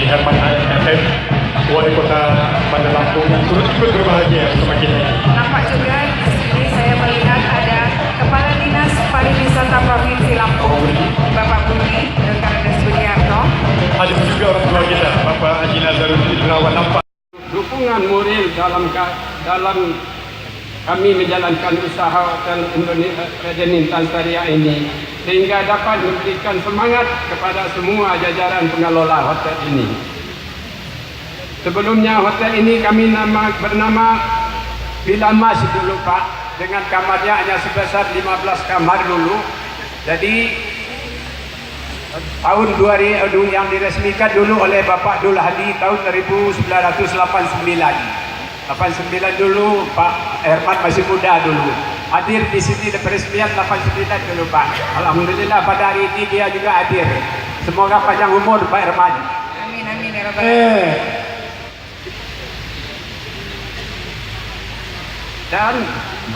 Herman AFF, Wali Kota Bandar Lampung yang turut ikut berbahagia bersama kita. Nampak juga di sini saya melihat ada Kepala Dinas Pariwisata Provinsi Lampung, Bapak Budi Dr. Sugiarto. Ada juga orang tua kita, Bapak Haji Nazarudin Rawan nampak. Dukungan moral dalam kami menjalankan usaha Hotel Raden Intan Syariah ini sehingga dapat memberikan semangat kepada semua jajaran pengelola hotel ini. Sebelumnya hotel ini kami bernama Villa Mas dulu Pak, dengan kamarnya hanya sebesar 15 kamar dulu. Jadi tahun 2000 yang diresmikan dulu oleh Bapak Dul Hadi tahun 1989 dulu, Pak Herman masih muda dulu hadir di sini di peresmian 89 dulu Pak. Alhamdulillah pada hari ini dia juga hadir. Semoga panjang umur Pak Herman. Amin amin ya Rabbal Alamin. Dan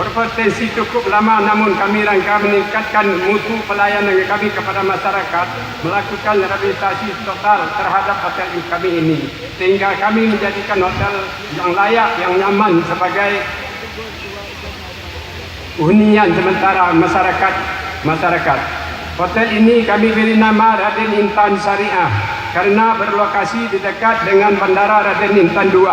berpotensi cukup lama, namun kami rangka meningkatkan mutu pelayanan kami kepada masyarakat, melakukan rehabilitasi total terhadap hotel kami ini, sehingga kami menjadikan hotel yang layak, yang nyaman sebagai hunian sementara masyarakat. Hotel ini kami beri nama Raden Intan Syariah karena berlokasi di dekat dengan Bandara Raden Intan II.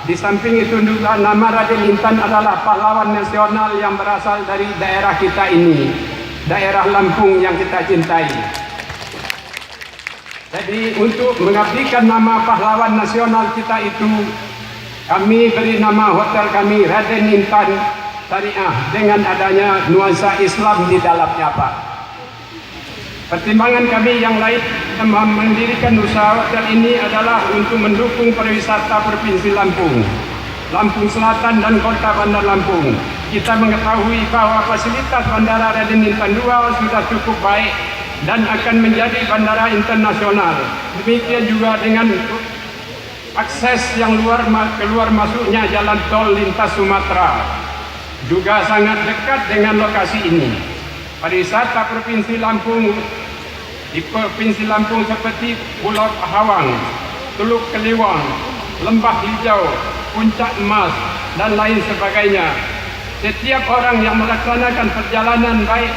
Di samping itu juga nama Raden Intan adalah pahlawan nasional yang berasal dari daerah kita ini, daerah Lampung yang kita cintai. Jadi untuk mengabdikan nama pahlawan nasional kita itu, kami beri nama hotel kami Raden Intan Syariah dengan adanya nuansa Islam di dalamnya Pak. Pertimbangan kami yang lain mendirikan usaha hotel ini adalah untuk mendukung pariwisata Provinsi Lampung, Lampung Selatan dan Kota Bandar Lampung. Kita mengetahui bahwa fasilitas Bandara Raden Intan II sudah cukup baik dan akan menjadi bandara internasional. Demikian juga dengan akses yang keluar masuknya jalan tol lintas Sumatera juga sangat dekat dengan lokasi ini. Pariwisata Provinsi Lampung di Provinsi Lampung seperti Pulau Hawang, Teluk Keliwang, Lembah Hijau, Puncak Emas, dan lain sebagainya. Setiap orang yang melaksanakan perjalanan, baik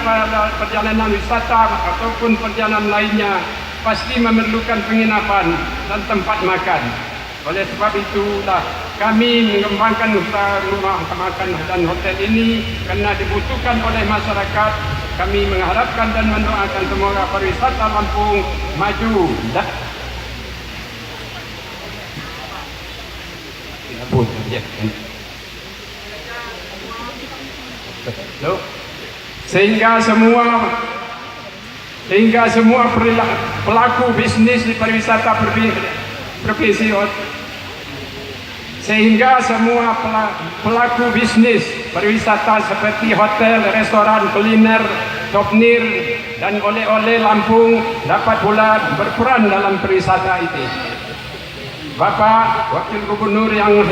perjalanan wisata ataupun perjalanan lainnya, pasti memerlukan penginapan dan tempat makan. Oleh sebab itulah kami mengembangkan usaha rumah makan dan hotel ini karena dibutuhkan oleh masyarakat. Kami mengharapkan dan mendoakan semoga pariwisata Lampung maju. Sehingga semua pelaku bisnis di pariwisata provinsi, sehingga semua pelaku bisnis pariwisata seperti hotel, restoran, kuliner, souvenir, dan oleh-oleh Lampung dapat pula berperan dalam pariwisata itu. Bapak Wakil Gubernur yang